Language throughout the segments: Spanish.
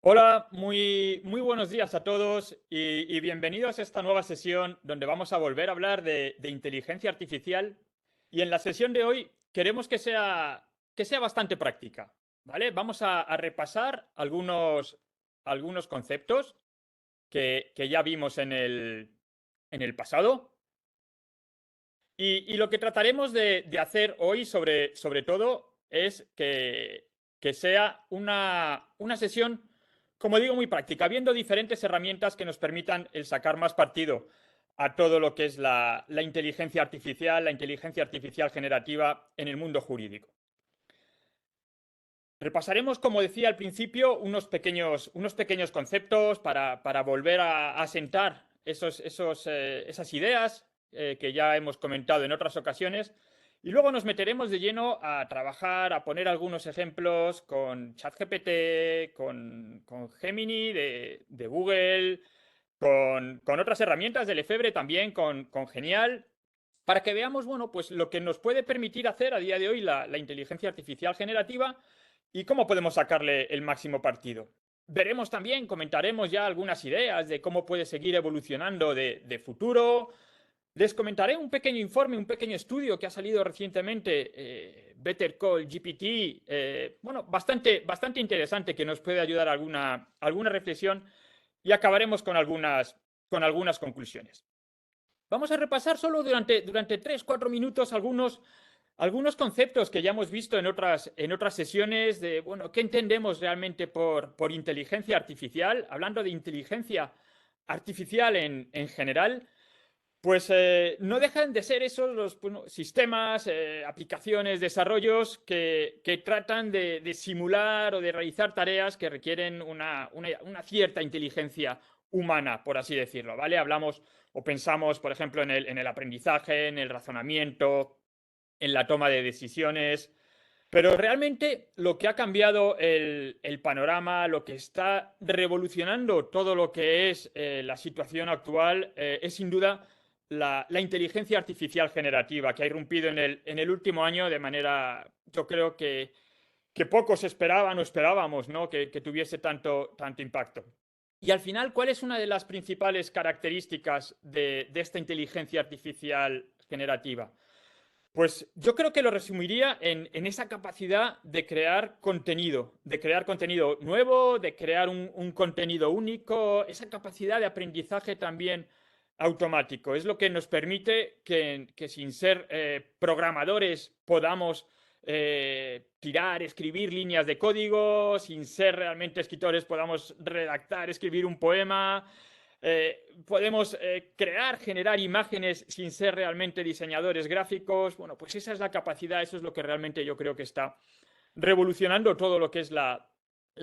Hola, muy buenos días a todos y bienvenidos a esta nueva sesión donde vamos a volver a hablar de inteligencia artificial. Y en la sesión de hoy queremos que sea bastante práctica, ¿vale? Vamos a repasar algunos conceptos que ya vimos en el pasado. Y lo que trataremos de hacer hoy, sobre todo, es que sea una sesión, como digo, muy práctica, viendo diferentes herramientas que nos permitan el sacar más partido a todo lo que es la inteligencia artificial generativa en el mundo jurídico. Repasaremos, como decía al principio, unos pequeños conceptos para volver a asentar esas ideas que ya hemos comentado en otras ocasiones. Y luego nos meteremos de lleno a trabajar, a poner algunos ejemplos con ChatGPT, con Gemini de Google, con otras herramientas del Lefebvre también, con Genial, para que veamos, bueno, pues lo que nos puede permitir hacer a día de hoy la inteligencia artificial generativa y cómo podemos sacarle el máximo partido. Veremos también, comentaremos ya algunas ideas de cómo puede seguir evolucionando de futuro. Les comentaré un pequeño informe, un pequeño estudio que ha salido recientemente, Better Call GPT, bueno, bastante interesante, que nos puede ayudar a alguna reflexión, y acabaremos con algunas conclusiones. Vamos a repasar solo durante 3-4 minutos algunos conceptos que ya hemos visto en otras sesiones de, bueno, qué entendemos realmente por inteligencia artificial. Hablando de inteligencia artificial en general, pues no dejan de ser esos los, bueno, sistemas, aplicaciones, desarrollos que tratan de simular o de realizar tareas que requieren una cierta inteligencia humana, por así decirlo, ¿vale? Hablamos o pensamos, por ejemplo, en el aprendizaje, en el razonamiento, en la toma de decisiones. Pero realmente lo que ha cambiado el panorama, lo que está revolucionando todo lo que es la situación actual, es sin duda la inteligencia artificial generativa, que ha irrumpido en el último año de manera, yo creo que pocos esperaban o esperábamos, ¿no? que tuviese tanto impacto. Y al final, ¿cuál es una de las principales características de esta inteligencia artificial generativa? Pues yo creo que lo resumiría en esa capacidad de crear contenido nuevo, de crear un contenido único, esa capacidad de aprendizaje también automático. Es lo que nos permite que sin ser programadores podamos tirar, escribir líneas de código, sin ser realmente escritores podamos redactar, escribir un poema. Podemos crear, generar imágenes sin ser realmente diseñadores gráficos. Bueno, pues esa es la capacidad, eso es lo que realmente yo creo que está revolucionando todo lo que es la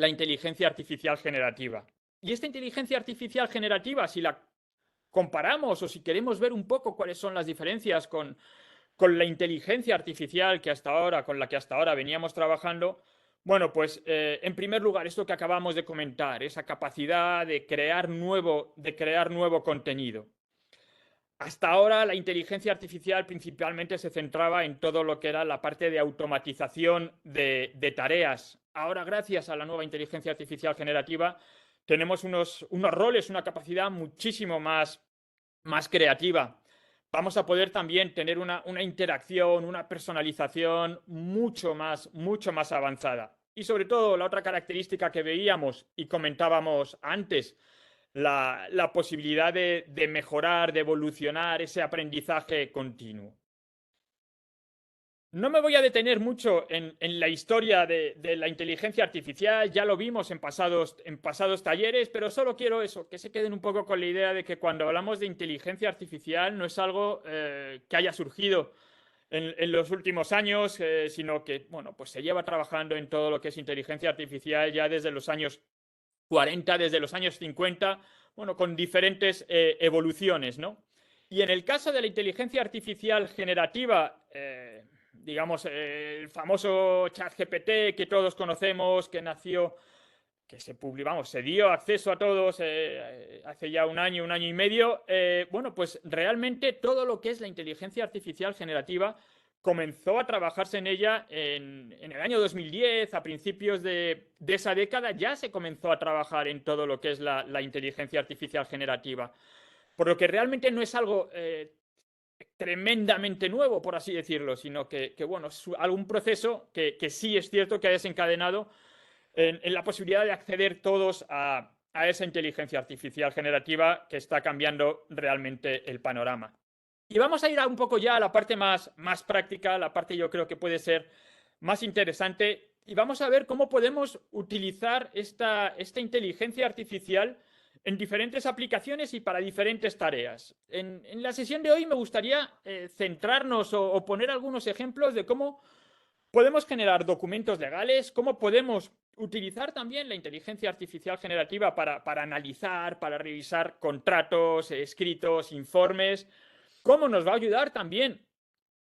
inteligencia artificial generativa. Y esta inteligencia artificial generativa, si la comparamos o si queremos ver un poco cuáles son las diferencias con la inteligencia artificial con la que hasta ahora veníamos trabajando, bueno, pues en primer lugar, esto que acabamos de comentar, esa capacidad de crear nuevo contenido. Hasta ahora la inteligencia artificial principalmente se centraba en todo lo que era la parte de automatización de tareas. Ahora, gracias a la nueva inteligencia artificial generativa, tenemos unos roles, una capacidad muchísimo más creativa. Vamos a poder también tener una interacción, una personalización mucho más avanzada. Y sobre todo, la otra característica que veíamos y comentábamos antes, la posibilidad de mejorar, de evolucionar ese aprendizaje continuo. No me voy a detener mucho en la historia de la inteligencia artificial, ya lo vimos en pasados talleres, pero solo quiero eso, que se queden un poco con la idea de que cuando hablamos de inteligencia artificial no es algo que haya surgido en los últimos años, sino que, bueno, pues se lleva trabajando en todo lo que es inteligencia artificial ya desde los años 40, desde los años 50, bueno, con diferentes evoluciones, ¿no? Y en el caso de la inteligencia artificial generativa, digamos, el famoso ChatGPT que todos conocemos, que nació, que se dio acceso a todos hace ya un año y medio, bueno, pues realmente todo lo que es la inteligencia artificial generativa comenzó a trabajarse en ella en el año 2010, a principios de esa década, ya se comenzó a trabajar en todo lo que es la inteligencia artificial generativa. Por lo que realmente no es algo tremendamente nuevo, por así decirlo, sino que bueno, es algún proceso que sí es cierto que ha desencadenado en la posibilidad de acceder todos a esa inteligencia artificial generativa que está cambiando realmente el panorama. Y vamos a ir un poco ya a la parte más práctica, la parte yo creo que puede ser más interesante, y vamos a ver cómo podemos utilizar esta inteligencia artificial en diferentes aplicaciones y para diferentes tareas. En la sesión de hoy me gustaría centrarnos o poner algunos ejemplos de cómo podemos generar documentos legales, cómo podemos utilizar también la inteligencia artificial generativa para analizar, para revisar contratos, escritos, informes, cómo nos va a ayudar también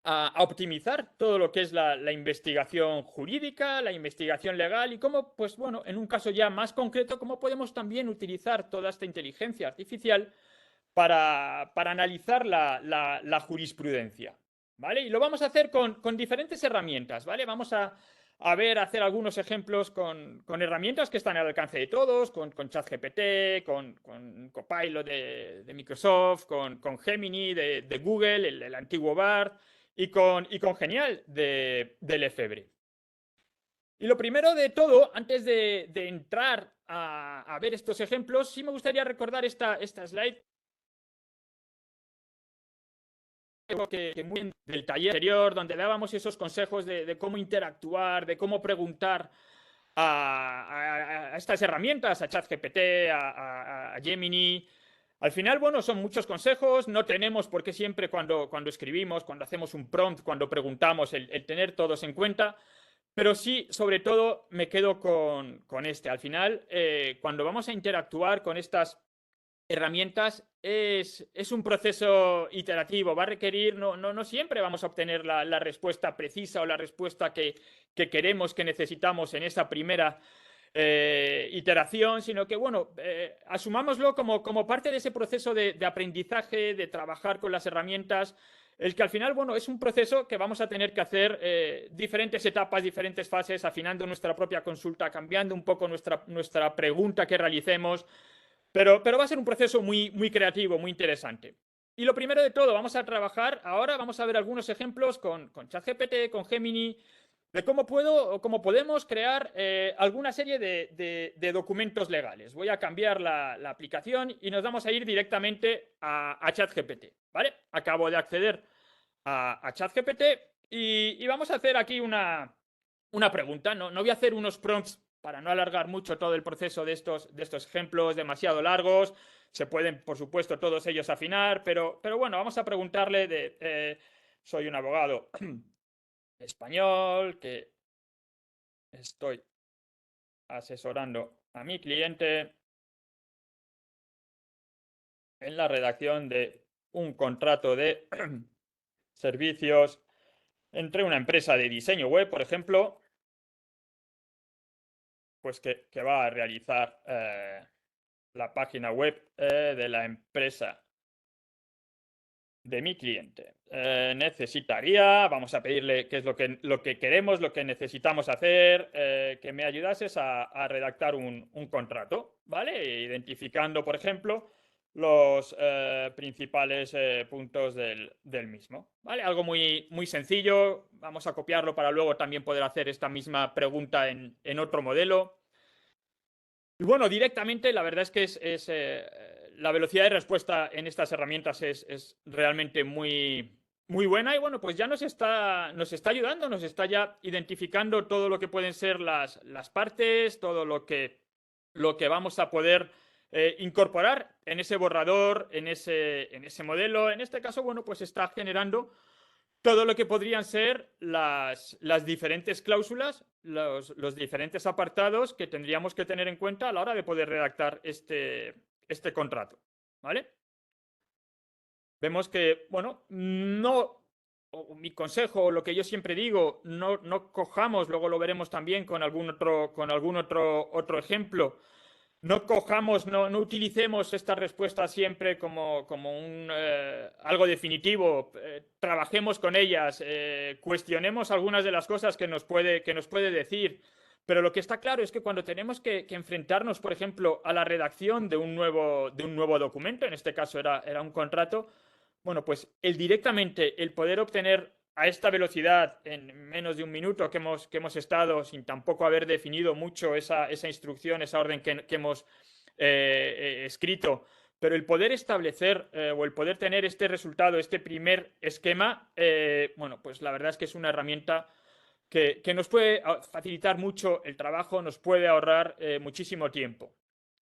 a optimizar todo lo que es la investigación jurídica, la investigación legal y cómo, pues bueno, en un caso ya más concreto, cómo podemos también utilizar toda esta inteligencia artificial para analizar la jurisprudencia, ¿vale? Y lo vamos a hacer con diferentes herramientas, ¿vale? Vamos a hacer algunos ejemplos con herramientas que están al alcance de todos, con ChatGPT, con Copilot de Microsoft, con Gemini de Google, el antiguo BART, y con Genial del Lefebvre. Y lo primero de todo, antes de entrar a ver estos ejemplos, sí me gustaría recordar esta slide que muy bien del taller anterior, donde dábamos esos consejos de cómo interactuar, de cómo preguntar a estas herramientas, a ChatGPT, a Gemini. Al final, bueno, son muchos consejos, no tenemos por qué siempre cuando escribimos, cuando hacemos un prompt, cuando preguntamos, el tener todos en cuenta, pero sí, sobre todo, me quedo con este. Al final, cuando vamos a interactuar con estas herramientas, es un proceso iterativo, va a requerir, no siempre vamos a obtener la respuesta precisa o la respuesta que queremos, que necesitamos en esa primera iteración, sino que, bueno, asumámoslo como parte de ese proceso de aprendizaje, de trabajar con las herramientas, el que al final, bueno, es un proceso que vamos a tener que hacer diferentes etapas, diferentes fases, afinando nuestra propia consulta, cambiando un poco nuestra pregunta que realicemos, pero va a ser un proceso muy creativo, muy interesante. Y lo primero de todo, vamos a trabajar, ahora vamos a ver algunos ejemplos con ChatGPT, con Gemini, de cómo podemos crear alguna serie de documentos legales. Voy a cambiar la aplicación y nos vamos a ir directamente a ChatGPT, ¿vale? Acabo de acceder a ChatGPT y vamos a hacer aquí una pregunta. No voy a hacer unos prompts para no alargar mucho todo el proceso de estos ejemplos demasiado largos. Se pueden, por supuesto, todos ellos afinar, pero bueno, vamos a preguntarle soy un abogado español que estoy asesorando a mi cliente en la redacción de un contrato de servicios entre una empresa de diseño web, por ejemplo, pues que va a realizar la página web de la empresa de mi cliente. Necesitaría, vamos a pedirle qué es lo que queremos, lo que necesitamos hacer, que me ayudases a redactar un contrato, ¿vale? Identificando, por ejemplo, los principales puntos del mismo, ¿vale? Algo muy sencillo. Vamos a copiarlo para luego también poder hacer esta misma pregunta en otro modelo. Y bueno, directamente la verdad es que la velocidad de respuesta en estas herramientas es realmente muy buena y bueno, pues ya nos está ayudando, nos está ya identificando todo lo que pueden ser las partes, todo lo que vamos a poder incorporar en ese borrador, en ese modelo. En este caso, bueno, pues está generando todo lo que podrían ser las diferentes cláusulas, los diferentes apartados que tendríamos que tener en cuenta a la hora de poder redactar este contrato, ¿vale? Vemos que, bueno, mi consejo, lo que yo siempre digo, no cojamos, luego lo veremos también con algún otro ejemplo, no cojamos, no utilicemos esta respuesta siempre como algo definitivo. Trabajemos con ellas, cuestionemos algunas de las cosas que nos puede decir. Pero lo que está claro es que cuando tenemos que enfrentarnos, por ejemplo, a la redacción de un nuevo documento, en este caso era un contrato, bueno, pues el poder obtener a esta velocidad en menos de un minuto que hemos estado sin tampoco haber definido mucho esa instrucción, esa orden que hemos escrito, pero el poder establecer o el poder tener este resultado, este primer esquema, bueno, pues la verdad es que es una herramienta que nos puede facilitar mucho el trabajo, nos puede ahorrar muchísimo tiempo.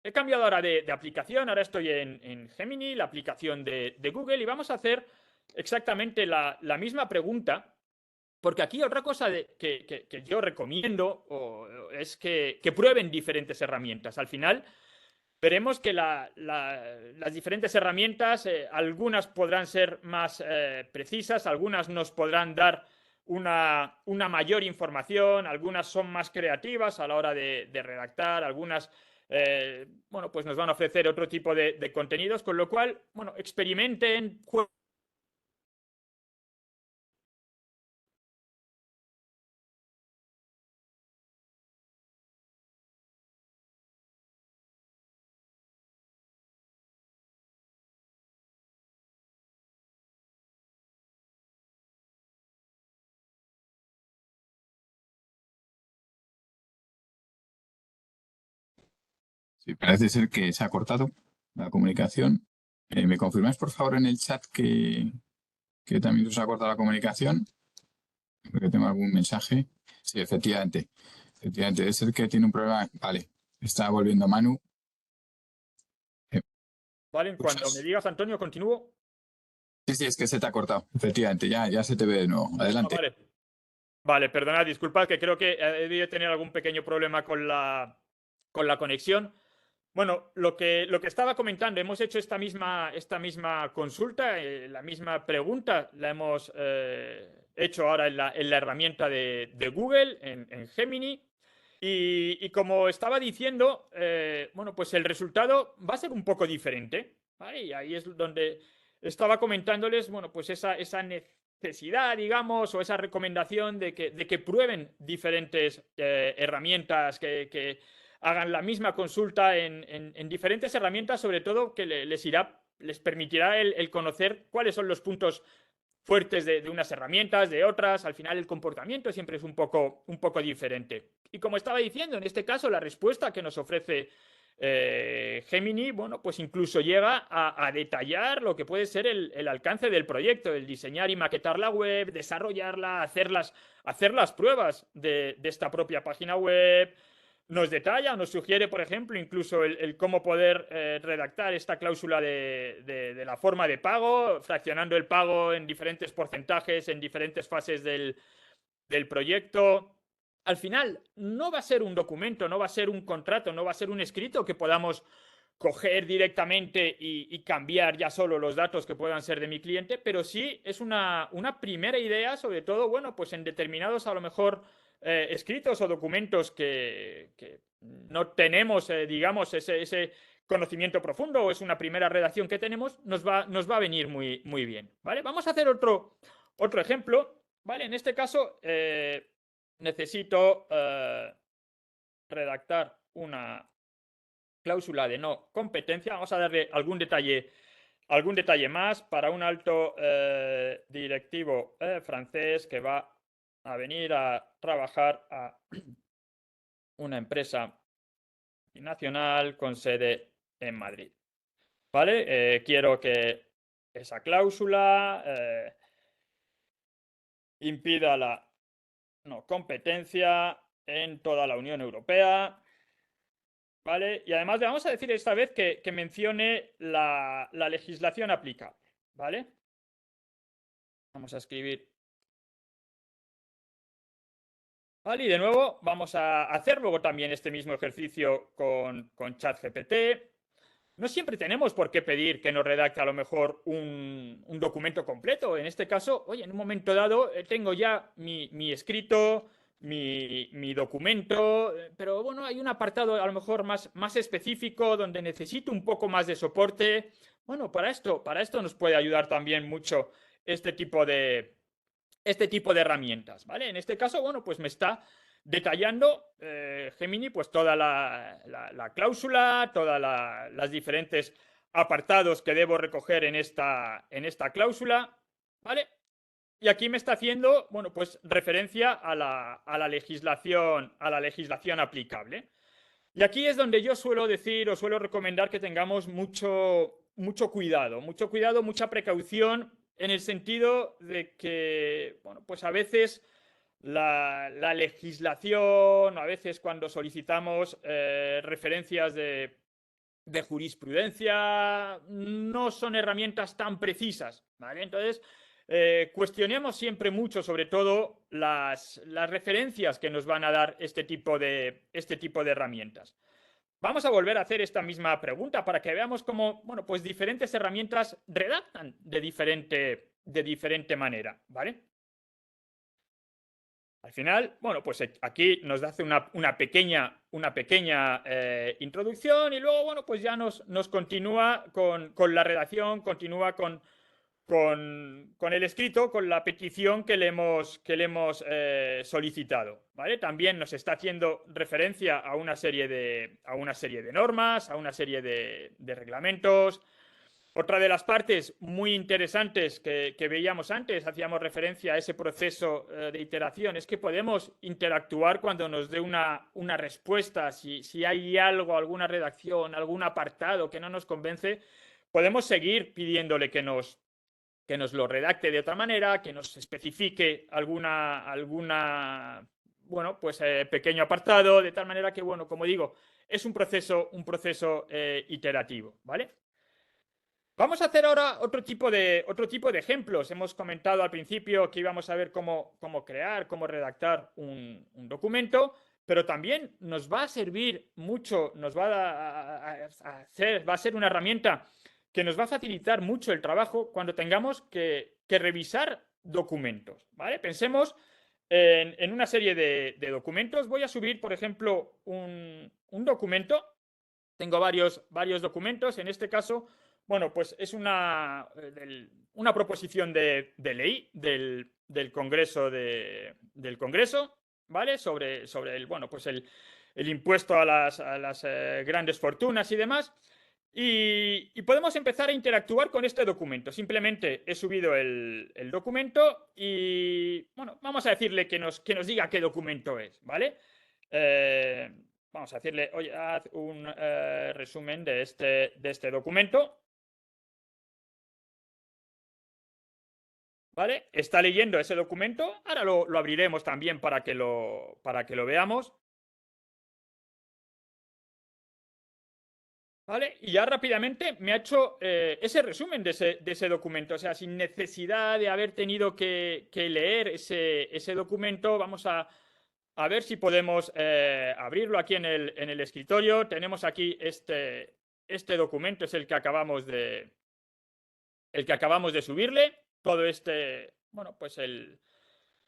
He cambiado ahora de aplicación, ahora estoy en Gemini, la aplicación de Google, y vamos a hacer exactamente la misma pregunta, porque aquí otra cosa que yo recomiendo es que prueben diferentes herramientas. Al final veremos que las diferentes herramientas, algunas podrán ser más precisas, algunas nos podrán dar una mayor información, algunas son más creativas a la hora de redactar, algunas bueno, pues nos van a ofrecer otro tipo de contenidos, con lo cual, bueno, experimenten. Sí, parece ser que se ha cortado la comunicación. ¿Me confirmáis, por favor, en el chat que también os ha cortado la comunicación? Creo que tengo algún mensaje. Sí, efectivamente. Efectivamente, debe ser que tiene un problema. Vale, está volviendo Manu. Vale, cuando me ¿Escuchas? digas, Antonio, continúo. Sí, sí, es que se te ha cortado. Efectivamente, ya se te ve de nuevo. Ah, Adelante. vale. Vale, perdonad, disculpad, que creo que he debido tener algún pequeño problema con la conexión. Bueno, lo que estaba comentando, hemos hecho esta misma consulta, la misma pregunta, la hemos hecho ahora en la herramienta de Google, en Gemini. Y como estaba diciendo, bueno, pues el resultado va a ser un poco diferente, ¿vale? Y ahí es donde estaba comentándoles, bueno, pues esa necesidad, digamos, o esa recomendación de que prueben diferentes herramientas, que hagan la misma consulta en diferentes herramientas, sobre todo que les permitirá el conocer cuáles son los puntos fuertes de unas herramientas, de otras. Al final el comportamiento siempre es un poco diferente. Y como estaba diciendo, en este caso la respuesta que nos ofrece Gemini, bueno, pues incluso llega a detallar lo que puede ser el alcance del proyecto, el diseñar y maquetar la web, desarrollarla, hacer las pruebas de esta propia página web. Nos detalla, nos sugiere, por ejemplo, incluso el cómo poder redactar esta cláusula de la forma de pago, fraccionando el pago en diferentes porcentajes, en diferentes fases del proyecto. Al final, no va a ser un documento, no va a ser un contrato, no va a ser un escrito que podamos coger directamente y cambiar ya solo los datos que puedan ser de mi cliente, pero sí es una primera idea, sobre todo, bueno, pues en determinados a lo mejor escritos o documentos que no tenemos, digamos, ese conocimiento profundo, o es una primera redacción que tenemos, nos va a venir muy bien, ¿vale? Vamos a hacer otro ejemplo, ¿vale? En este caso necesito redactar una cláusula de no competencia. Vamos a darle algún detalle más para un alto directivo francés que va a venir a trabajar a una empresa nacional con sede en Madrid. ¿Vale? Quiero que esa cláusula impida la no competencia en toda la Unión Europea. ¿Vale? Y además le vamos a decir esta vez que mencione la legislación aplicable. ¿Vale? Vamos a escribir. Vale, y de nuevo vamos a hacer luego también este mismo ejercicio con ChatGPT. No siempre tenemos por qué pedir que nos redacte a lo mejor un documento completo. En este caso, oye, en un momento dado tengo ya mi escrito, mi documento, pero bueno, hay un apartado a lo mejor más específico donde necesito un poco más de soporte. Bueno, para esto nos puede ayudar también mucho este tipo de herramientas, ¿vale? En este caso, bueno, pues me está detallando Gemini, pues toda la cláusula, todas las diferentes apartados que debo recoger en esta cláusula, ¿vale? Y aquí me está haciendo, bueno, pues referencia a la legislación aplicable. Y aquí es donde yo suelo decir o suelo recomendar que tengamos mucho cuidado, mucha precaución, en el sentido de que, bueno, pues a veces la legislación, a veces cuando solicitamos referencias de jurisprudencia, no son herramientas tan precisas, ¿vale? Entonces, cuestionemos siempre mucho, sobre todo, las referencias que nos van a dar este tipo de herramientas. Vamos a volver a hacer esta misma pregunta para que veamos cómo, bueno, pues diferentes herramientas redactan de diferente manera, ¿vale? Al final, bueno, pues aquí nos hace una pequeña introducción y luego, bueno, pues ya nos continúa con la redacción, continúa con el escrito, con la petición que le hemos solicitado, ¿vale? También nos está haciendo referencia a una serie de normas, a una serie de reglamentos. Otra de las partes muy interesantes que veíamos antes, hacíamos referencia a ese proceso de iteración, es que podemos interactuar cuando nos dé una respuesta. Si hay algo, alguna redacción, algún apartado que no nos convence, podemos seguir pidiéndole que nos lo redacte de otra manera, que nos especifique alguna bueno, pues pequeño apartado, de tal manera que, bueno, como digo, es un proceso iterativo, ¿vale? Vamos a hacer ahora otro tipo de ejemplos. Hemos comentado al principio que íbamos a ver cómo crear, cómo redactar un documento, pero también nos va a servir mucho, nos va a ser una herramienta que nos va a facilitar mucho el trabajo cuando tengamos que revisar documentos, ¿vale? Pensemos en una serie de documentos. Voy a subir, por ejemplo, un documento. Tengo varios documentos. En este caso, bueno, pues es una proposición de ley del Congreso, ¿vale? Sobre el, bueno, pues el impuesto a las grandes fortunas y demás. Y podemos empezar a interactuar con este documento. Simplemente he subido el documento y, bueno, vamos a decirle que nos diga qué documento es, ¿vale? Vamos a decirle, oye, haz un resumen de este documento. ¿Vale? Está leyendo ese documento. Ahora lo abriremos también para que lo veamos. ¿Vale? Y ya rápidamente me ha hecho ese resumen de ese documento. O sea, sin necesidad de haber tenido que leer ese documento, vamos a ver si podemos abrirlo aquí en el escritorio. Tenemos aquí este documento, es el que acabamos de subirle. Todo bueno, pues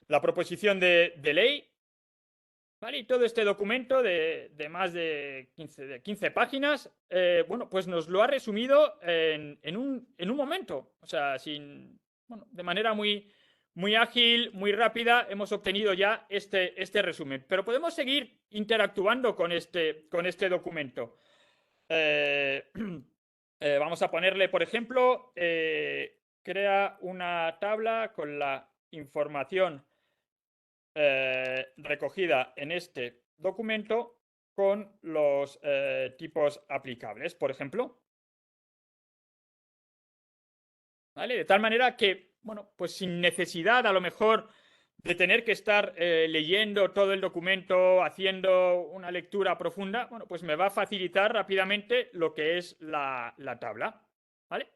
la proposición de ley. ¿Vale? Y todo este documento de más de 15 páginas, bueno, pues nos lo ha resumido en un momento. O sea, bueno, de manera muy ágil, muy rápida, hemos obtenido ya este resumen. Pero podemos seguir interactuando con este documento. Vamos a ponerle, por ejemplo, crea una tabla con la información recogida en este documento con los tipos aplicables, por ejemplo. ¿Vale? De tal manera que, bueno, pues sin necesidad a lo mejor de tener que estar leyendo todo el documento, haciendo una lectura profunda, bueno, pues me va a facilitar rápidamente lo que es la tabla. ¿Vale?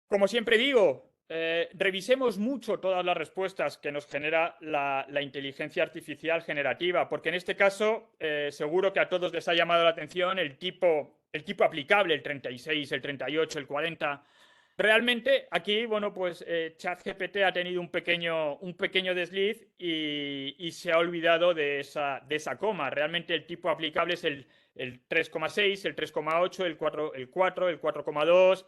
Como siempre digo, revisemos mucho todas las respuestas que nos genera la inteligencia artificial generativa, porque en este caso seguro que a todos les ha llamado la atención el tipo aplicable, el 36, el 38, el 40. realmente aquí, bueno, pues ChatGPT ha tenido un pequeño desliz y se ha olvidado de esa coma. Realmente el tipo aplicable es el 3,6, el 3,8, el 4, el 4,2.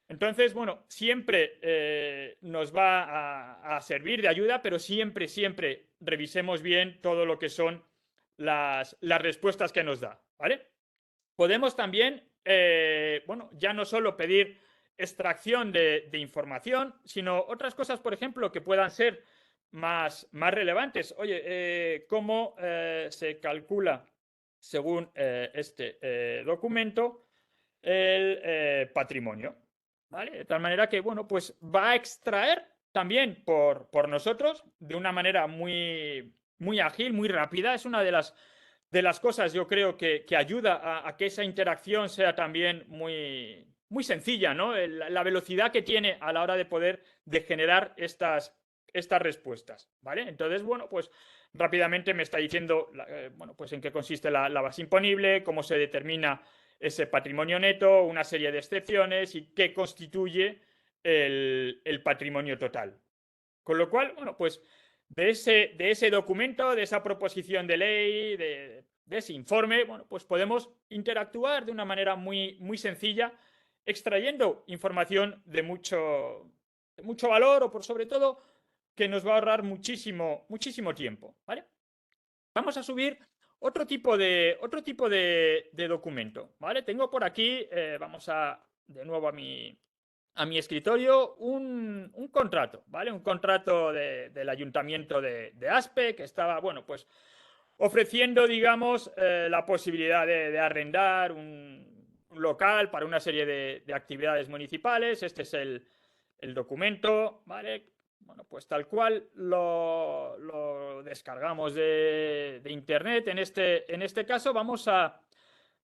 Entonces, bueno, siempre nos va a servir de ayuda, pero siempre, siempre revisemos bien todo lo que son las respuestas que nos da, ¿vale? Podemos también, bueno, ya no solo pedir extracción de información, sino otras cosas, por ejemplo, que puedan ser más relevantes. Oye, ¿cómo se calcula, según este documento, el patrimonio? ¿Vale? De tal manera que, bueno, pues va a extraer también por nosotros de una manera muy ágil, muy rápida. Es una de las cosas, yo creo, que ayuda a que esa interacción sea también muy sencilla, ¿no? La velocidad que tiene a la hora de poder generar estas respuestas, ¿vale? Entonces, bueno, pues rápidamente me está diciendo, bueno, pues en qué consiste la base imponible, cómo se determina ese patrimonio neto, una serie de excepciones y qué constituye el patrimonio total. Con lo cual, bueno, pues de ese documento, de esa proposición de ley, de ese informe, bueno, pues podemos interactuar de una manera muy sencilla, extrayendo información de mucho valor o por sobre todo que nos va a ahorrar muchísimo tiempo, ¿vale? Vamos a subir otro tipo de documento, ¿vale? Tengo por aquí, vamos de nuevo a mi escritorio, un contrato, ¿vale? Un contrato del ayuntamiento de Aspe que estaba, bueno, pues ofreciendo, digamos, la posibilidad de arrendar un local para una serie de actividades municipales. Este es el documento, ¿vale? Bueno, pues tal cual lo descargamos de internet. En este caso vamos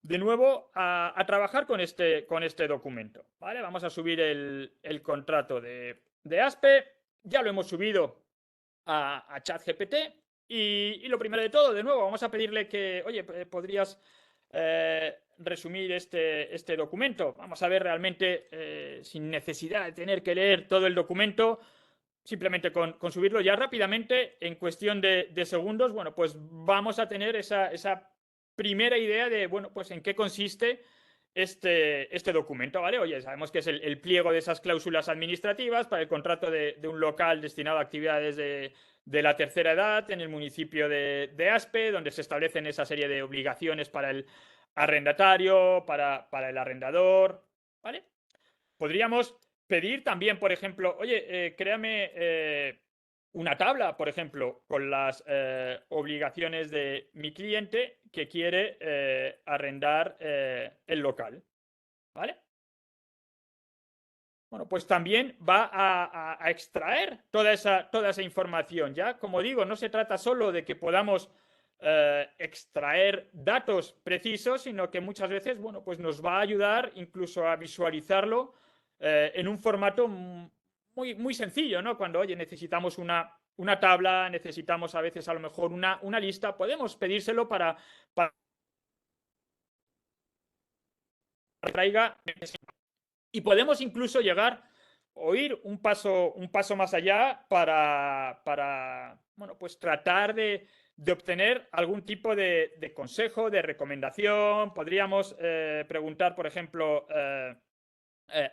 de nuevo a trabajar con este documento, ¿vale? Vamos a subir el contrato de Aspe. Ya lo hemos subido a ChatGPT y lo primero de todo, de nuevo, vamos a pedirle que, oye, ¿podrías resumir este documento? Vamos a ver realmente, sin necesidad de tener que leer todo el documento, simplemente con subirlo ya rápidamente, en cuestión de segundos, bueno, pues vamos a tener esa primera idea de, bueno, pues en qué consiste este documento, ¿vale? Oye, sabemos que es el pliego de esas cláusulas administrativas para el contrato de un local destinado a actividades de la tercera edad en el municipio de Aspe, donde se establecen esa serie de obligaciones para el arrendatario, para el arrendador, ¿vale? Podríamos pedir también, por ejemplo, oye, créame una tabla, por ejemplo, con las obligaciones de mi cliente que quiere arrendar el local, ¿vale? Bueno, pues también va a extraer toda esa información, ¿ya? Como digo, no se trata solo de que podamos extraer datos precisos, sino que muchas veces, bueno, pues nos va a ayudar incluso a visualizarlo en un formato muy sencillo, ¿no? Cuando, oye, necesitamos una tabla, necesitamos a veces a lo mejor una lista, podemos pedírselo para que traiga. Y podemos incluso llegar o ir un paso más allá para bueno, pues tratar de obtener algún tipo de consejo, de recomendación. Podríamos preguntar, por ejemplo,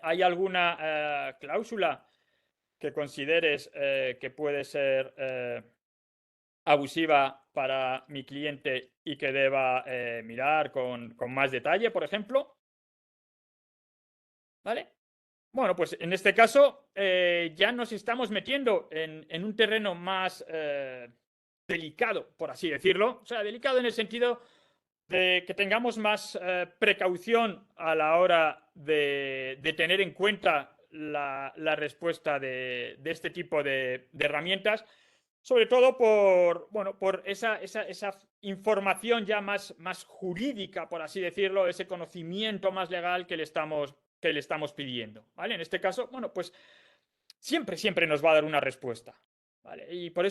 ¿hay alguna cláusula que consideres que puede ser abusiva para mi cliente y que deba mirar con más detalle, por ejemplo? ¿Vale? Bueno, pues en este caso ya nos estamos metiendo en un terreno más delicado, por así decirlo. O sea, delicado en el sentido de que tengamos más precaución a la hora de tener en cuenta la respuesta de este tipo de herramientas, sobre todo por esa información ya más jurídica, por así decirlo, ese conocimiento más legal que le estamos pidiendo, ¿vale? En este caso, bueno, pues siempre nos va a dar una respuesta, ¿vale? Y por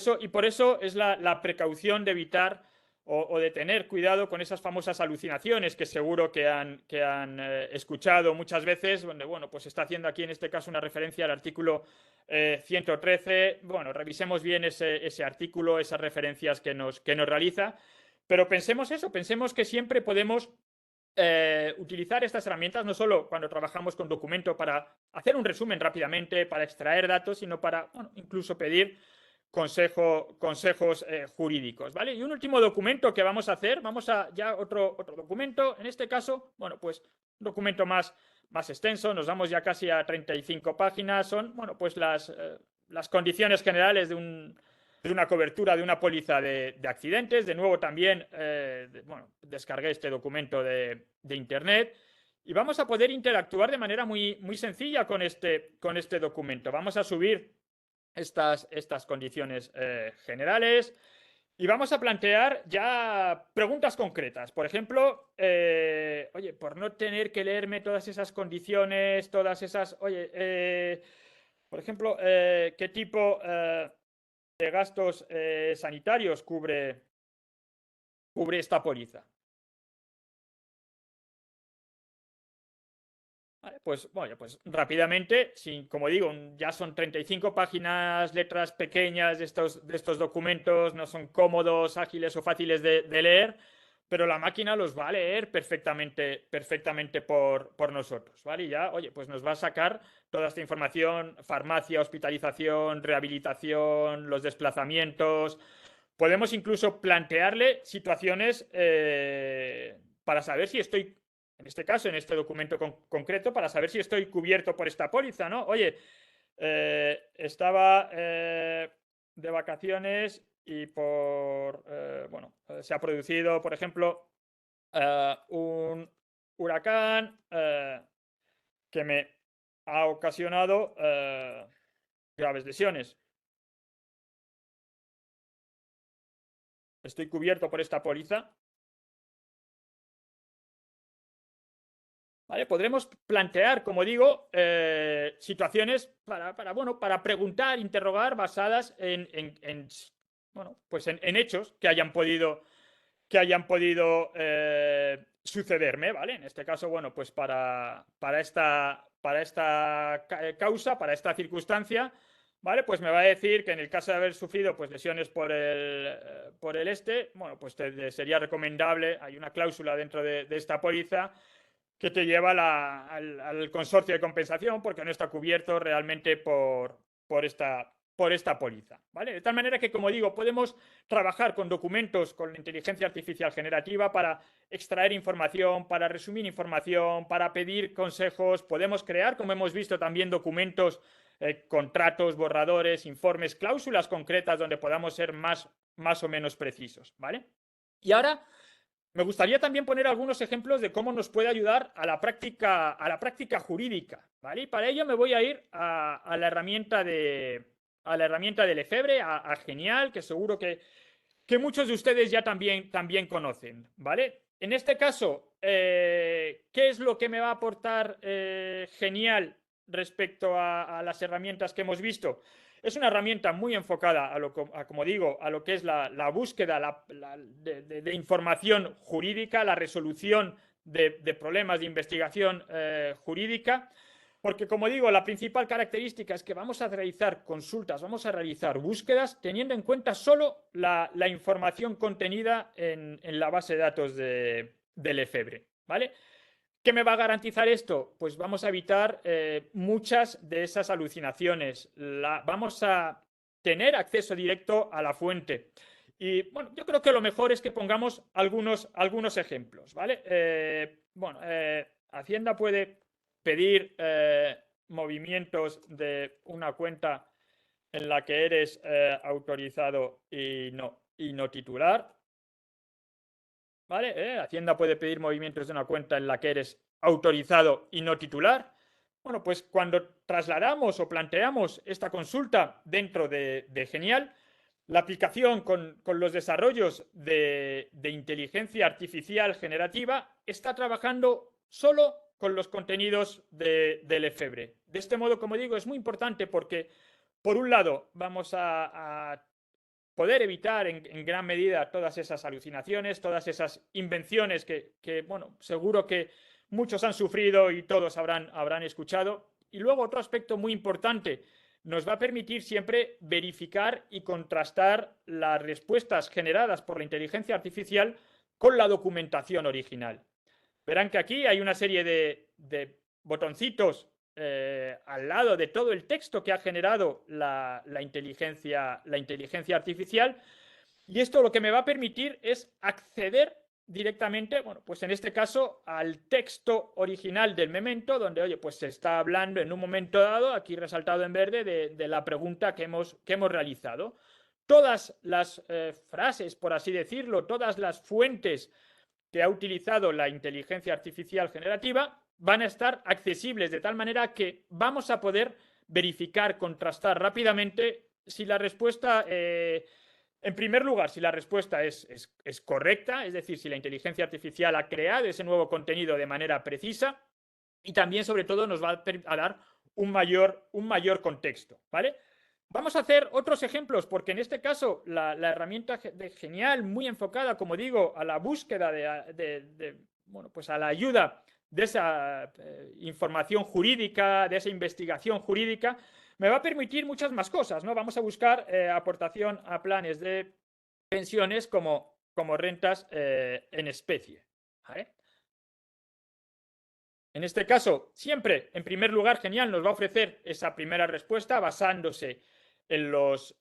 eso es la precaución de evitar o de tener cuidado con esas famosas alucinaciones que seguro que han escuchado muchas veces, donde, bueno, pues está haciendo aquí en este caso una referencia al artículo 113. Bueno, revisemos bien ese artículo, esas referencias que nos realiza, pero pensemos eso, pensemos que siempre podemos utilizar estas herramientas no solo cuando trabajamos con documento para hacer un resumen rápidamente, para extraer datos, sino para, bueno, incluso pedir consejos jurídicos, ¿vale? Y un último documento que vamos a hacer, ya otro documento, en este caso, bueno, pues un documento más extenso, nos vamos ya casi a 35 páginas, son, bueno, pues las condiciones generales de una cobertura de una póliza de accidentes. De nuevo también, bueno, descargué este documento de internet y vamos a poder interactuar de manera muy sencilla con este documento. Vamos a subir estas condiciones generales y vamos a plantear ya preguntas concretas. Por ejemplo, oye, por no tener que leerme todas esas condiciones, oye, por ejemplo, ¿qué tipo de gastos sanitarios cubre esta póliza? Vale, pues, bueno, pues rápidamente, como digo, ya son 35 páginas, letras pequeñas de estos documentos, no son cómodos, ágiles o fáciles de leer, pero la máquina los va a leer perfectamente por nosotros, ¿vale? Y ya, oye, pues nos va a sacar toda esta información: farmacia, hospitalización, rehabilitación, los desplazamientos. Podemos incluso plantearle situaciones para saber si estoy, en este caso, en este documento concreto, para saber si estoy cubierto por esta póliza, ¿no? Oye, estaba de vacaciones y bueno, se ha producido, por ejemplo, un huracán que me ha ocasionado graves lesiones. ¿Estoy cubierto por esta póliza? ¿Vale? Podremos plantear, como digo, situaciones para preguntar, interrogar, basadas bueno, pues en hechos que hayan podido sucederme, ¿vale? En este caso, bueno, pues para esta causa, para esta circunstancia, ¿vale? Pues me va a decir que en el caso de haber sufrido pues lesiones por el bueno, pues sería recomendable, hay una cláusula dentro de esta póliza que te lleva al consorcio de compensación, porque no está cubierto realmente por esta póliza, ¿vale? De tal manera que, como digo, podemos trabajar con documentos con la inteligencia artificial generativa para extraer información, para resumir información, para pedir consejos. Podemos crear, como hemos visto, también documentos, contratos, borradores, informes, cláusulas concretas donde podamos ser más o menos precisos, ¿vale? Y ahora me gustaría también poner algunos ejemplos de cómo nos puede ayudar a la práctica jurídica, ¿vale? Y para ello me voy a ir a la herramienta del Lefebvre, a Genial, que seguro que muchos de ustedes ya también conocen, ¿vale? En este caso, ¿qué es lo que me va a aportar Genial respecto a las herramientas que hemos visto? Es una herramienta muy enfocada como digo, a lo que es la búsqueda de información jurídica, la resolución de problemas de investigación jurídica, porque, como digo, la principal característica es que vamos a realizar consultas, vamos a realizar búsquedas teniendo en cuenta solo la información contenida en la base de datos de Lefebvre, ¿vale? ¿Qué me va a garantizar esto? Pues vamos a evitar muchas de esas alucinaciones. Vamos a tener acceso directo a la fuente. Y bueno, yo creo que lo mejor es que pongamos algunos ejemplos, ¿vale? Bueno, Hacienda puede pedir movimientos de una cuenta en la que eres autorizado y no titular. ¿Vale? Hacienda puede pedir movimientos de una cuenta en la que eres autorizado y no titular. Bueno, pues cuando trasladamos o planteamos esta consulta dentro de Genial, la aplicación con los desarrollos de inteligencia artificial generativa está trabajando solo con los contenidos de Lefebvre. De este modo, como digo, es muy importante porque, por un lado, vamos a poder evitar en gran medida todas esas alucinaciones, todas esas invenciones que bueno, seguro que muchos han sufrido y todos habrán escuchado. Y luego otro aspecto muy importante, nos va a permitir siempre verificar y contrastar las respuestas generadas por la inteligencia artificial con la documentación original. Verán que aquí hay una serie de botoncitos al lado de todo el texto que ha generado la inteligencia artificial, y esto lo que me va a permitir es acceder directamente, bueno, pues en este caso al texto original del memento, donde, oye, pues se está hablando en un momento dado, aquí resaltado en verde, de la pregunta que hemos realizado. Todas las frases, por así decirlo, todas las fuentes que ha utilizado la inteligencia artificial generativa van a estar accesibles de tal manera que vamos a poder verificar, contrastar rápidamente si la respuesta, en primer lugar, si la respuesta es correcta, es decir, si la inteligencia artificial ha creado ese nuevo contenido de manera precisa, y también, sobre todo, nos va a dar un mayor contexto, ¿vale? Vamos a hacer otros ejemplos, porque en este caso la herramienta de Genial, muy enfocada, como digo, a la búsqueda bueno, pues a la ayuda de esa información jurídica, de esa investigación jurídica, me va a permitir muchas más cosas, ¿no? Vamos a buscar aportación a planes de pensiones como rentas en especie, ¿vale? En este caso, siempre, en primer lugar, Genial nos va a ofrecer esa primera respuesta basándose en los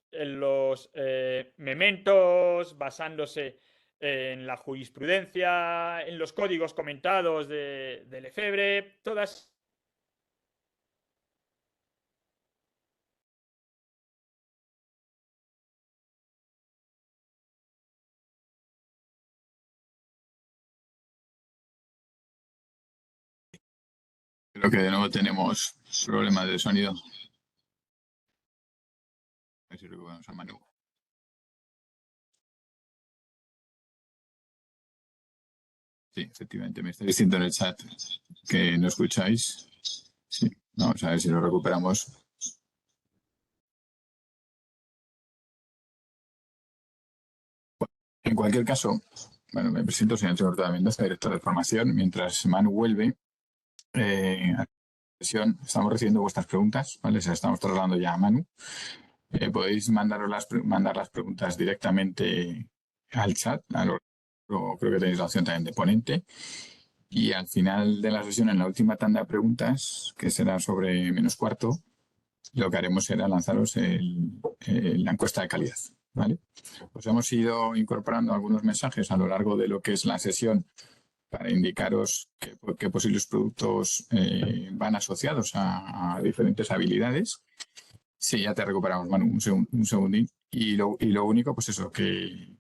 mementos, basándose en la jurisprudencia, en los códigos comentados de Lefebvre, todas. Creo que de nuevo tenemos problemas de sonido. A ver si recuperamos a Manu. Sí, efectivamente, me estáis diciendo en el chat que no escucháis. Sí, vamos a ver si lo recuperamos. En cualquier caso, bueno, me presento, soy Antonio Hurtado Mendoza, director de formación. Mientras Manu vuelve, estamos recibiendo vuestras preguntas, ¿vale? Se las estamos trasladando ya a Manu. Podéis mandar las preguntas directamente al chat. Creo que tenéis la opción también de ponente. Y al final de la sesión, en la última tanda de preguntas, que será sobre -4, lo que haremos será lanzaros la encuesta de calidad, ¿vale? Pues hemos ido incorporando algunos mensajes a lo largo de lo que es la sesión para indicaros qué posibles productos van asociados a diferentes habilidades. Sí, ya te recuperamos, Manu, un segundín. Y lo único, pues eso, que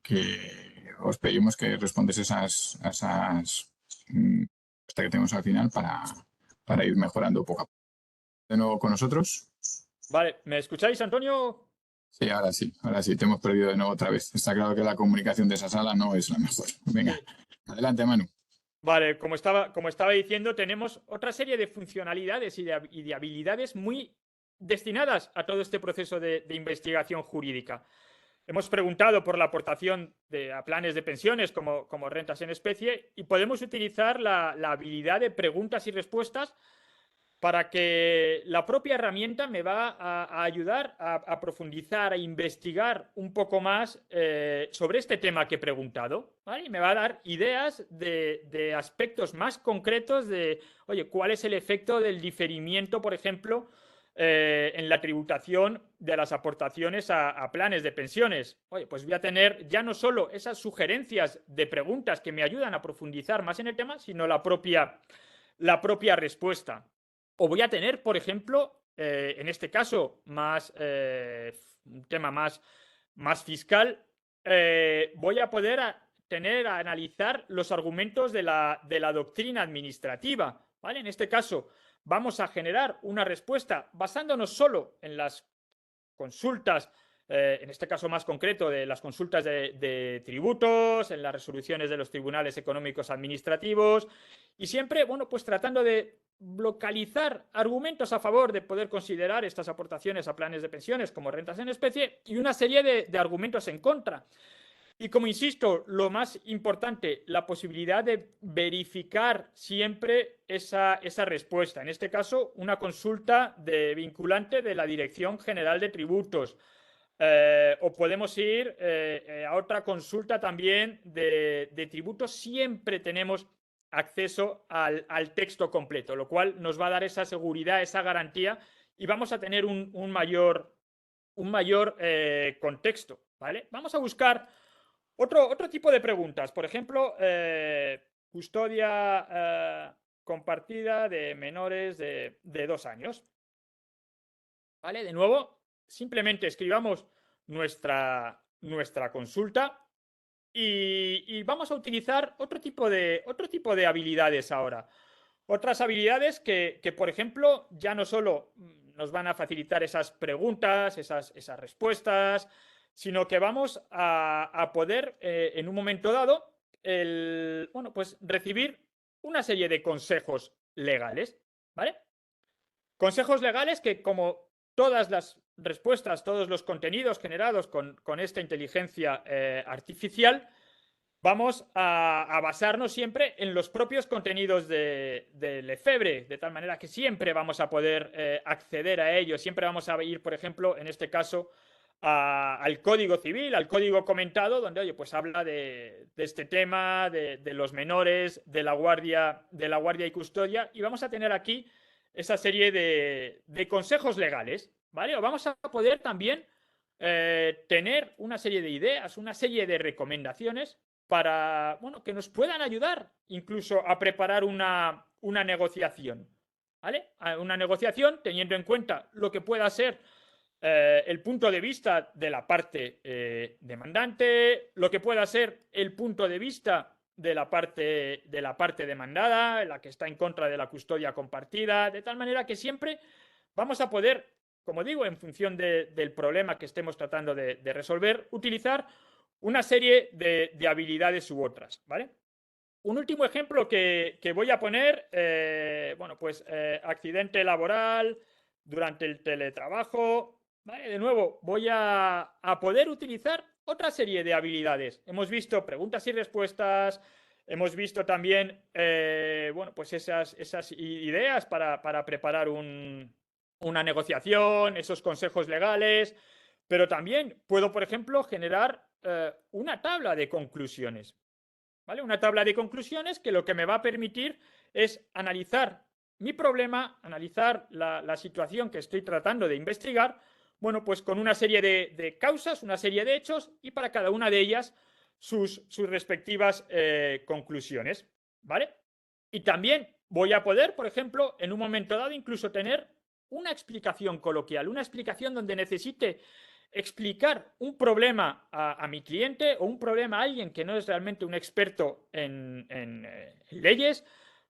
os pedimos que respondes esas hasta que tenemos al final para ir mejorando poco a poco. De nuevo con nosotros. Vale, ¿me escucháis, Antonio? Sí, ahora sí, te hemos perdido de nuevo otra vez. Está claro que la comunicación de esa sala no es la mejor. Venga, adelante, Manu. Vale, como estaba diciendo, tenemos otra serie de funcionalidades y de habilidades muy destinadas a todo este proceso de investigación jurídica. Hemos preguntado por la aportación a planes de pensiones como rentas en especie, y podemos utilizar la habilidad de preguntas y respuestas para que la propia herramienta me va a ayudar a profundizar, a investigar un poco más sobre este tema que he preguntado, ¿vale? Y me va a dar ideas de aspectos más concretos de, oye, ¿cuál es el efecto del diferimiento, por ejemplo, en la tributación de las aportaciones a planes de pensiones? Oye, pues voy a tener ya no solo esas sugerencias de preguntas que me ayudan a profundizar más en el tema, sino la propia respuesta. O voy a tener, por ejemplo, en este caso, un tema más fiscal, voy a poder analizar los argumentos de la doctrina administrativa, ¿vale? En este caso, vamos a generar una respuesta basándonos solo en las consultas, en este caso más concreto, de las consultas de tributos, en las resoluciones de los tribunales económicos administrativos, y siempre, bueno, pues tratando de localizar argumentos a favor de poder considerar estas aportaciones a planes de pensiones como rentas en especie y una serie de argumentos en contra. Y como insisto, lo más importante, la posibilidad de verificar siempre esa respuesta. En este caso, una consulta vinculante de la Dirección General de Tributos. O podemos ir a otra consulta también de tributos. Siempre tenemos acceso al texto completo, lo cual nos va a dar esa seguridad, esa garantía y vamos a tener un mayor contexto. ¿Vale? Vamos a buscar otro tipo de preguntas. Por ejemplo, custodia compartida de menores de 2 años. ¿Vale? De nuevo, simplemente escribamos nuestra consulta y vamos a utilizar otro tipo de habilidades ahora. Otras habilidades que, por ejemplo, ya no solo nos van a facilitar esas preguntas, esas respuestas, sino que vamos a poder, en un momento dado, pues recibir una serie de consejos legales, ¿vale? Consejos legales que, como todas las respuestas, todos los contenidos generados con esta inteligencia artificial, vamos a basarnos siempre en los propios contenidos de Lefebvre, de tal manera que siempre vamos a poder acceder a ellos, siempre vamos a ir, por ejemplo, en este caso, al Código Civil, al Código Comentado, donde, oye, pues habla de este tema, de los menores, de la guardia y custodia, y vamos a tener aquí esa serie de consejos legales, ¿vale? O vamos a poder también tener una serie de ideas, una serie de recomendaciones para, bueno, que nos puedan ayudar incluso a preparar una negociación, ¿vale? Una negociación teniendo en cuenta lo que pueda ser el punto de vista de la parte demandante, lo que pueda ser el punto de vista de la parte demandada, la que está en contra de la custodia compartida, de tal manera que siempre vamos a poder, como digo, en función del problema que estemos tratando de resolver, utilizar una serie de habilidades u otras, ¿vale? Un último ejemplo que voy a poner, accidente laboral durante el teletrabajo, ¿vale? De nuevo, voy a poder utilizar otra serie de habilidades. Hemos visto preguntas y respuestas, hemos visto también, esas ideas para preparar una negociación, esos consejos legales, pero también puedo, por ejemplo, generar una tabla de conclusiones, ¿vale? Una tabla de conclusiones que lo que me va a permitir es analizar mi problema, analizar la situación que estoy tratando de investigar, bueno, pues con una serie de causas, una serie de hechos y para cada una de ellas sus respectivas conclusiones, ¿vale? Y también voy a poder, por ejemplo, en un momento dado incluso tener una explicación coloquial, una explicación donde necesite explicar un problema a mi cliente o un problema a alguien que no es realmente un experto en leyes,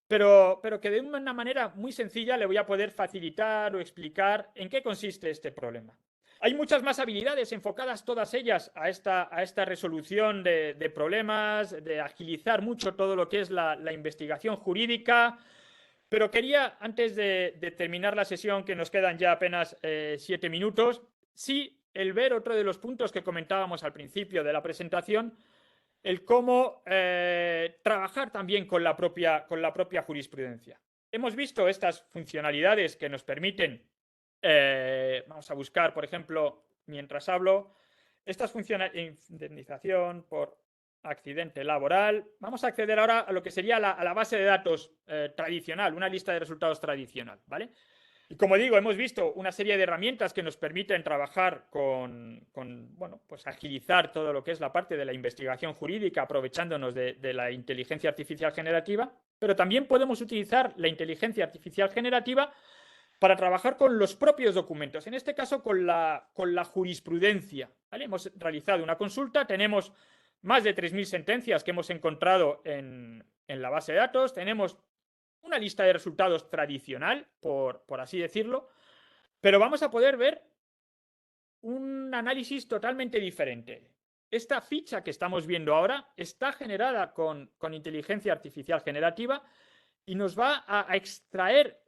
pero que de una manera muy sencilla le voy a poder facilitar o explicar en qué consiste este problema. Hay muchas más habilidades enfocadas todas ellas a esta resolución de problemas, de agilizar mucho todo lo que es la investigación jurídica, pero quería, antes de terminar la sesión, que nos quedan ya apenas 7 minutos, sí el ver otro de los puntos que comentábamos al principio de la presentación, el cómo trabajar también con la propia jurisprudencia. Hemos visto estas funcionalidades que nos permiten, vamos a buscar, por ejemplo, mientras hablo, estas funcionalidades, indemnización por accidente laboral. Vamos a acceder ahora a lo que sería a la base de datos tradicional, una lista de resultados tradicional, ¿vale? Y como digo, hemos visto una serie de herramientas que nos permiten trabajar pues agilizar todo lo que es la parte de la investigación jurídica, aprovechándonos de la inteligencia artificial generativa, pero también podemos utilizar la inteligencia artificial generativa para trabajar con los propios documentos, en este caso con la jurisprudencia, ¿vale? Hemos realizado una consulta, tenemos más de 3.000 sentencias que hemos encontrado en la base de datos, tenemos una lista de resultados tradicional, por así decirlo, pero vamos a poder ver un análisis totalmente diferente. Esta ficha que estamos viendo ahora está generada con inteligencia artificial generativa y nos va a extraer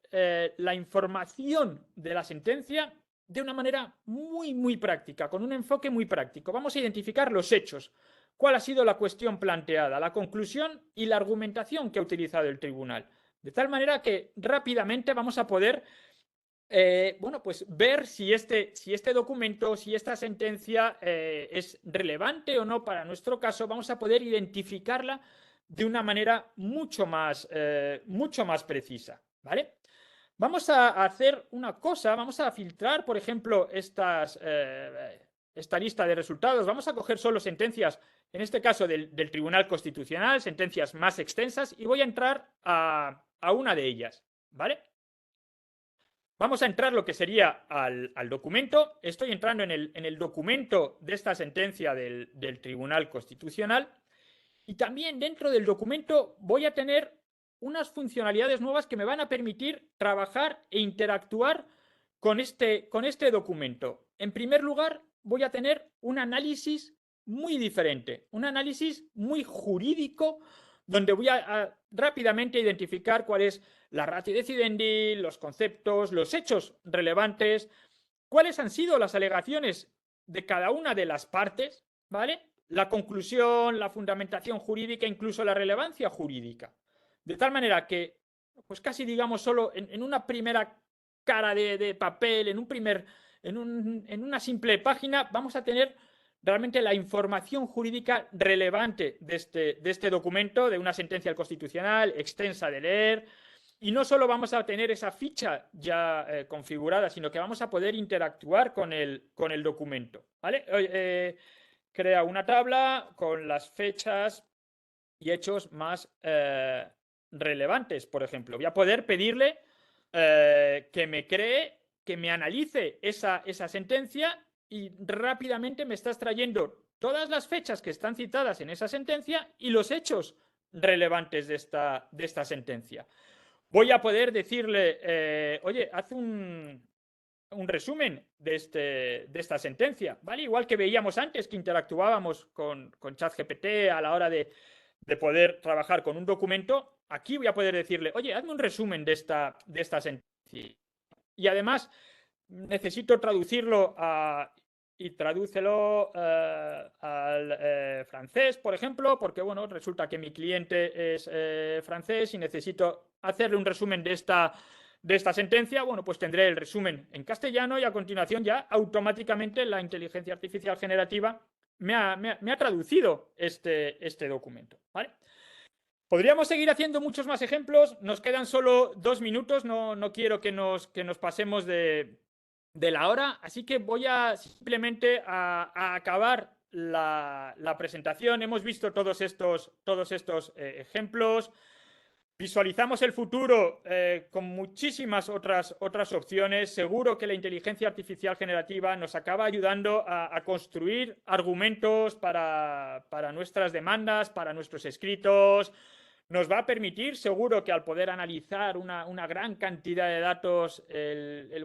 la información de la sentencia de una manera muy práctica, con un enfoque muy práctico. Vamos a identificar los hechos, cuál ha sido la cuestión planteada, la conclusión y la argumentación que ha utilizado el tribunal. De tal manera que rápidamente vamos a poder bueno, pues ver si este documento, si esta sentencia es relevante o no para nuestro caso. Vamos a poder identificarla de una manera mucho más precisa, ¿vale? Vamos a hacer una cosa, vamos a filtrar, por ejemplo, esta lista de resultados. Vamos a coger solo sentencias, en este caso del Tribunal Constitucional, sentencias más extensas, y voy a entrar a una de ellas, ¿vale? Vamos a entrar lo que sería al documento. Estoy entrando en el documento de esta sentencia del Tribunal Constitucional, y también dentro del documento voy a tener unas funcionalidades nuevas que me van a permitir trabajar e interactuar con este documento. En primer lugar, voy a tener un análisis muy diferente, un análisis muy jurídico, donde voy a rápidamente identificar cuál es la ratio decidendi, los conceptos, los hechos relevantes, cuáles han sido las alegaciones de cada una de las partes, ¿vale? La conclusión, la fundamentación jurídica, incluso la relevancia jurídica. De tal manera que, pues casi digamos solo en una primera cara de papel, en una simple página, vamos a tener realmente la información jurídica relevante de este documento, de una sentencia Constitucional extensa de leer. Y no solo vamos a tener esa ficha ya configurada, sino que vamos a poder interactuar con el documento, ¿vale? Crea una tabla con las fechas y hechos más relevantes, por ejemplo. Voy a poder pedirle que me analice esa sentencia, y rápidamente me está extrayendo todas las fechas que están citadas en esa sentencia y los hechos relevantes de esta sentencia. Voy a poder decirle, oye, haz un resumen de esta sentencia, ¿vale? Igual que veíamos antes que interactuábamos con ChatGPT a la hora de poder trabajar con un documento, aquí voy a poder decirle, oye, hazme un resumen de esta sentencia. Y además necesito traducirlo y tradúcelo al francés, por ejemplo, porque bueno, resulta que mi cliente es francés y necesito hacerle un resumen de esta sentencia. Bueno, pues tendré el resumen en castellano y a continuación ya automáticamente la inteligencia artificial generativa me ha traducido este documento, ¿vale? Podríamos seguir haciendo muchos más ejemplos. Nos quedan solo 2 minutos. No quiero que nos pasemos de la hora. Así que voy a simplemente a acabar la presentación. Hemos visto todos estos ejemplos. Visualizamos el futuro con muchísimas otras opciones. Seguro que la inteligencia artificial generativa nos acaba ayudando a construir argumentos para nuestras demandas, para nuestros escritos. Nos va a permitir, seguro que al poder analizar una gran cantidad de datos,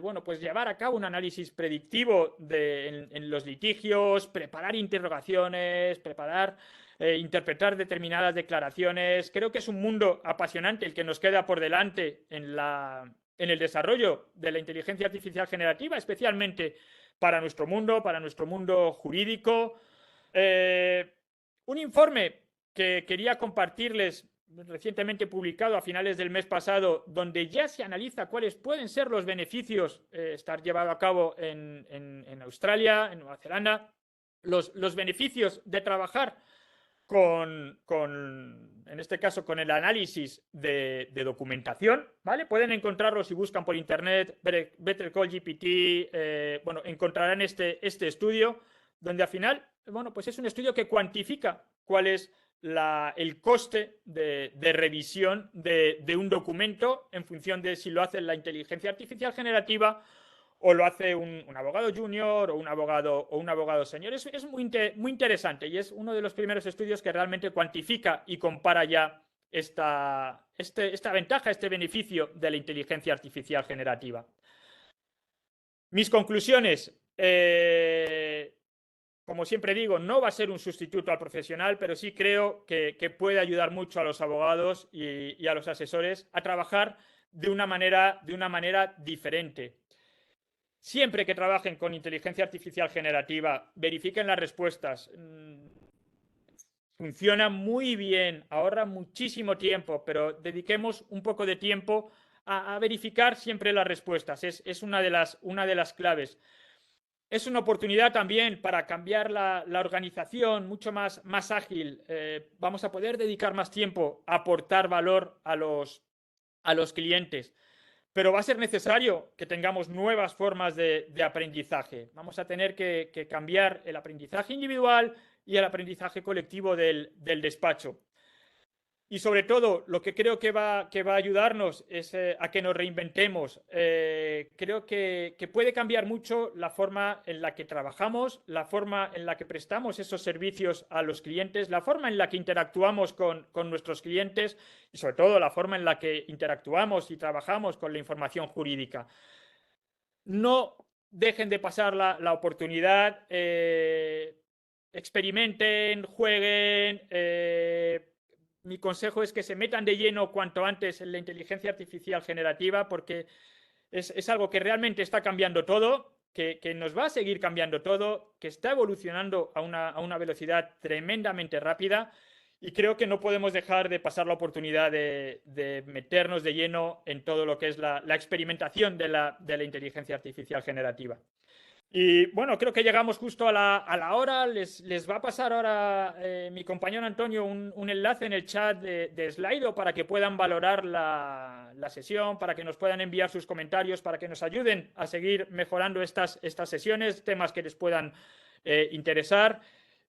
bueno, pues llevar a cabo un análisis predictivo en los litigios, preparar interrogaciones, interpretar determinadas declaraciones. Creo que es un mundo apasionante el que nos queda por delante en el desarrollo de la inteligencia artificial generativa, especialmente para nuestro mundo jurídico. Un informe que quería compartirles, recientemente publicado a finales del mes pasado, donde ya se analiza cuáles pueden ser los beneficios, estar llevado a cabo en Australia, en Nueva Zelanda, los beneficios de trabajar en este caso, con el análisis de documentación, ¿vale? Pueden encontrarlo si buscan por internet, Better Call GPT, bueno, encontrarán este estudio, donde al final, bueno, pues es un estudio que cuantifica cuál es el coste de revisión de un documento en función de si lo hace la inteligencia artificial generativa o lo hace un abogado junior o un abogado senior. Es muy interesante y es uno de los primeros estudios que realmente cuantifica y compara ya esta ventaja, este beneficio de la inteligencia artificial generativa. Mis conclusiones. como siempre digo, no va a ser un sustituto al profesional, pero sí creo que puede ayudar mucho a los abogados y a los asesores a trabajar de una manera diferente. Siempre que trabajen con inteligencia artificial generativa, verifiquen las respuestas. Funciona muy bien, ahorra muchísimo tiempo, pero dediquemos un poco de tiempo a verificar siempre las respuestas. Es una de las claves. Es una oportunidad también para cambiar la organización mucho más ágil. Vamos a poder dedicar más tiempo a aportar valor a los clientes. Pero va a ser necesario que tengamos nuevas formas de aprendizaje. Vamos a tener que cambiar el aprendizaje individual y el aprendizaje colectivo del despacho. Y sobre todo, lo que creo que va a ayudarnos es a que nos reinventemos. Creo que puede cambiar mucho la forma en la que trabajamos, la forma en la que prestamos esos servicios a los clientes, la forma en la que interactuamos con nuestros clientes y sobre todo la forma en la que interactuamos y trabajamos con la información jurídica. No dejen de pasar la oportunidad, experimenten, jueguen. Mi consejo es que se metan de lleno cuanto antes en la inteligencia artificial generativa porque es algo que realmente está cambiando todo, que nos va a seguir cambiando todo, que está evolucionando a una velocidad tremendamente rápida y creo que no podemos dejar de pasar la oportunidad de meternos de lleno en todo lo que es la experimentación de la inteligencia artificial generativa. Y bueno, creo que llegamos justo a la hora. Les va a pasar ahora mi compañero Antonio un enlace en el chat de Slido para que puedan valorar la sesión, para que nos puedan enviar sus comentarios, para que nos ayuden a seguir mejorando estas sesiones, temas que les puedan interesar.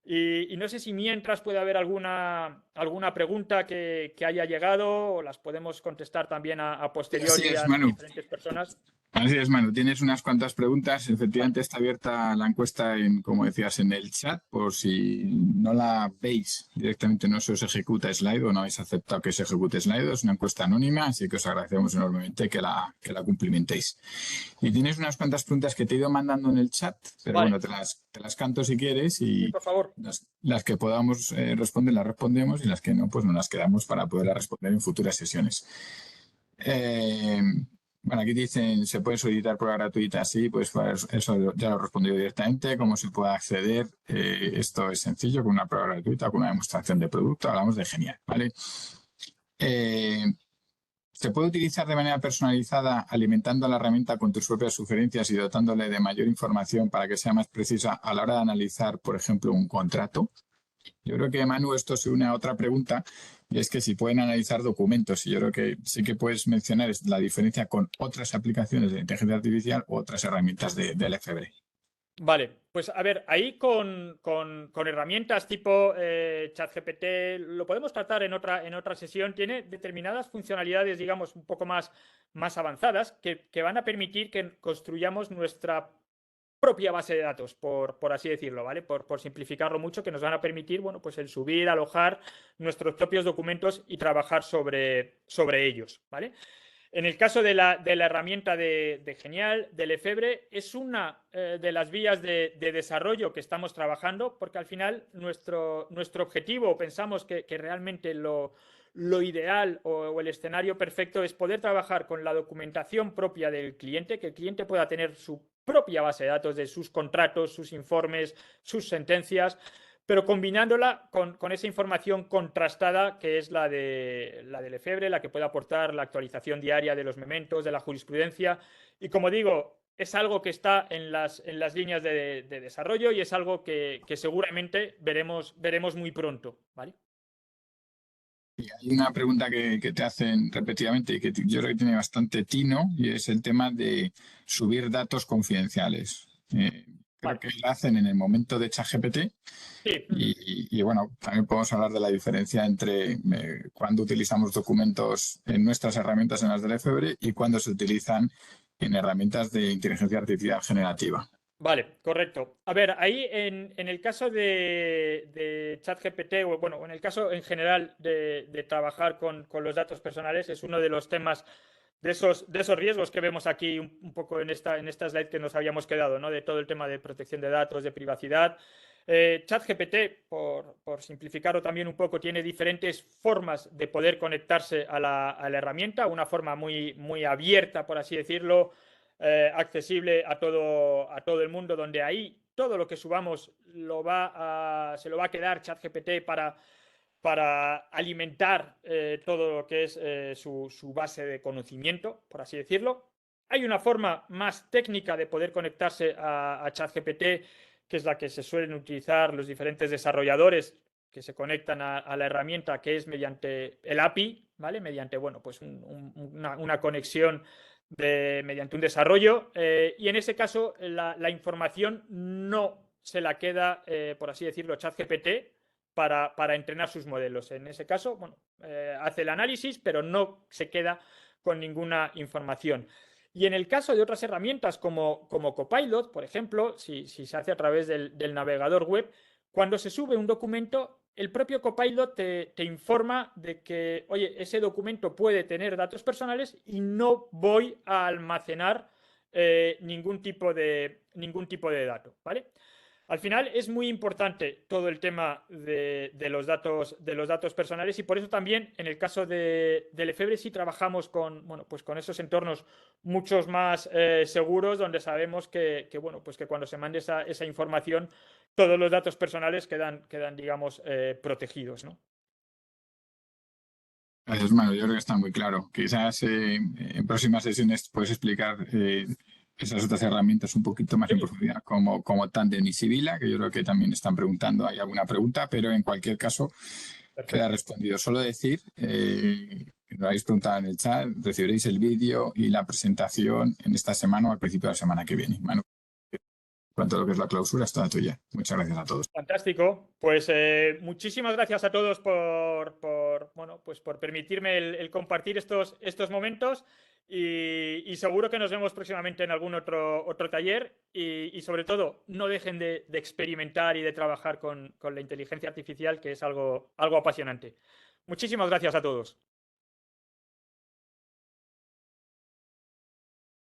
Y no sé si mientras puede haber alguna pregunta que haya llegado o las podemos contestar también a posteriori a diferentes personas. Así es, Manu. Tienes unas cuantas preguntas. Efectivamente está abierta la encuesta, como decías, en el chat. Por si no la veis directamente, no se os ejecuta Slido o no habéis aceptado que se ejecute Slido. Es una encuesta anónima, así que os agradecemos enormemente que la cumplimentéis. Y tienes unas cuantas preguntas que te he ido mandando en el chat, pero Vale. bueno, te las canto si quieres y sí, por favor. las que podamos responder las respondemos y las que no, pues nos las quedamos para poderlas responder en futuras sesiones. Bueno, aquí dicen, ¿se puede solicitar prueba gratuita? Sí, pues eso ya lo he respondido directamente. ¿Cómo se puede acceder? Esto es sencillo, con una prueba gratuita, con una demostración de producto. Hablamos de Genial, ¿vale? ¿Se puede utilizar de manera personalizada alimentando la herramienta con tus propias sugerencias y dotándole de mayor información para que sea más precisa a la hora de analizar, por ejemplo, un contrato? Yo creo que, Manu, esto se une a otra pregunta y es que si pueden analizar documentos. Y yo creo que sí que puedes mencionar la diferencia con otras aplicaciones de inteligencia artificial u otras herramientas del FBRE. Vale, pues a ver, ahí con herramientas tipo ChatGPT lo podemos tratar en otra sesión. Tiene determinadas funcionalidades, digamos, un poco más avanzadas que van a permitir que construyamos nuestra propia base de datos, por así decirlo, ¿vale? Por simplificarlo mucho, que nos van a permitir, bueno, pues el subir, alojar nuestros propios documentos y trabajar sobre ellos, ¿vale? En el caso de la herramienta de Genial, del Lefebvre, es una de las vías de desarrollo que estamos trabajando, porque al final nuestro objetivo, pensamos que realmente lo ideal o el escenario perfecto es poder trabajar con la documentación propia del cliente, que el cliente pueda tener su propia base de datos de sus contratos, sus informes, sus sentencias, pero combinándola con esa información contrastada que es la de Lefebvre, la que puede aportar la actualización diaria de los mementos, de la jurisprudencia. Y como digo, es algo que está en las líneas de desarrollo y es algo que seguramente veremos muy pronto, ¿vale? Y hay una pregunta que te hacen repetidamente y que yo creo que tiene bastante tino y es el tema de subir datos confidenciales. Creo que lo hacen en el momento de ChatGPT. Sí. Y bueno, también podemos hablar de la diferencia entre cuando utilizamos documentos en nuestras herramientas en las del Lefebvre y cuando se utilizan en herramientas de inteligencia artificial generativa. Vale, correcto. A ver, ahí en el caso de ChatGPT, o bueno, en el caso en general de trabajar con los datos personales, es uno de los temas de esos riesgos que vemos aquí un poco en esta slide que nos habíamos quedado, ¿no? De todo el tema de protección de datos, de privacidad. ChatGPT, por simplificarlo también un poco, tiene diferentes formas de poder conectarse a la herramienta, una forma muy abierta, por así decirlo, accesible a todo el mundo, donde ahí todo lo que subamos se lo va a quedar ChatGPT para alimentar todo lo que es su base de conocimiento, por así decirlo. Hay una forma más técnica de poder conectarse a ChatGPT, que es la que se suelen utilizar los diferentes desarrolladores que se conectan a la herramienta, que es mediante el API, ¿vale? Mediante, bueno, pues una conexión mediante un desarrollo. Y en ese caso, la información no se la queda, por así decirlo, ChatGPT para entrenar sus modelos. En ese caso, bueno, hace el análisis, pero no se queda con ninguna información. Y en el caso de otras herramientas como Copilot, por ejemplo, si se hace a través del navegador web, cuando se sube un documento, el propio Copilot te informa de que, oye, ese documento puede tener datos personales y no voy a almacenar ningún tipo de dato, ¿vale? Al final es muy importante todo el tema de los datos personales, y por eso también en el caso de Lefebvre sí trabajamos bueno, pues con esos entornos muchos más seguros, donde sabemos que bueno, pues que cuando se mande esa información todos los datos personales quedan digamos, protegidos, ¿no? Gracias, Manu. Yo creo que está muy claro. Quizás en próximas sesiones puedes explicar esas otras herramientas un poquito más en Sí, profundidad, como Tandem y Sibila, que yo creo que también están preguntando. Hay alguna pregunta, pero en cualquier caso queda perfecto. respondido. Solo decir, que lo habéis preguntado en el chat, recibiréis el vídeo y la presentación en esta semana o al principio de la semana que viene. Manu, en cuanto a lo que es la clausura, es toda tuya. Muchas gracias a todos. Fantástico. Pues muchísimas gracias a todos bueno, pues por permitirme el compartir estos momentos, y seguro que nos vemos próximamente en algún otro taller, y sobre todo no dejen de experimentar y de trabajar con la inteligencia artificial, que es algo apasionante. Muchísimas gracias a todos.